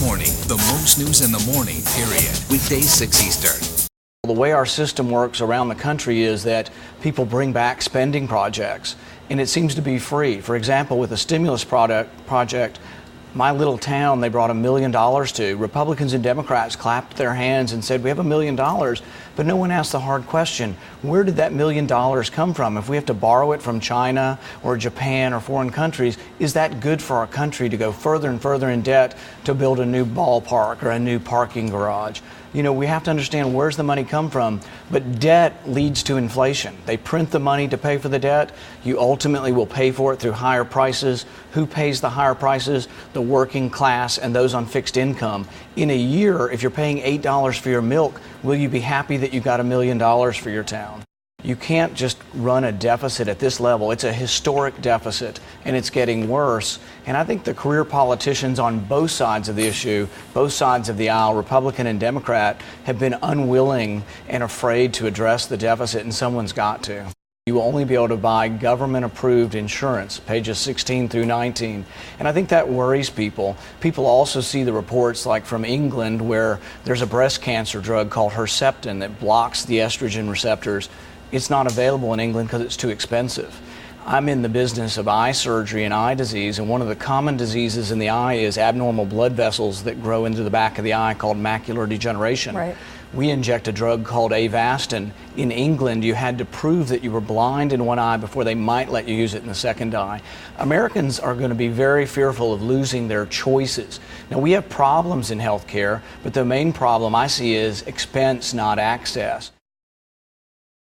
Morning, the most news in the morning, period. Weekdays 6 Eastern. The way our system works around the country is that people bring back spending projects, and it seems to be free. For example, with a stimulus project, my little town, they brought $1 million to. Republicans and Democrats clapped their hands and said, we have $1 million, but no one asked the hard question, where did that $1 million come from? If we have to borrow it from China or Japan or foreign countries, is that good for our country to go further and further in debt to build a new ballpark or a new parking garage? You know, we have to understand where's the money come from, but debt leads to inflation. They print the money to pay for the debt. You ultimately will pay for it through higher prices. Who pays the higher prices? The working class and those on fixed income. In a year, if you're paying $8 for your milk, will you be happy that you got $1 million for your town? You can't just run a deficit at this level. It's a historic deficit, and it's getting worse. And I think the career politicians on both sides of the issue, both sides of the aisle, Republican and Democrat, have been unwilling and afraid to address the deficit, and someone's got to. You will only be able to buy government-approved insurance, pages 16 through 19. And I think that worries people. People also see the reports like from England where there's a breast cancer drug called Herceptin that blocks the estrogen receptors. It's not available in England because it's too expensive. I'm in the business of eye surgery and eye disease, and one of the common diseases in the eye is abnormal blood vessels that grow into the back of the eye called macular degeneration. Right. We inject a drug called Avastin. In England, you had to prove that you were blind in one eye before they might let you use it in the second eye. Americans are going to be very fearful of losing their choices. Now, we have problems in healthcare, but the main problem I see is expense, not access.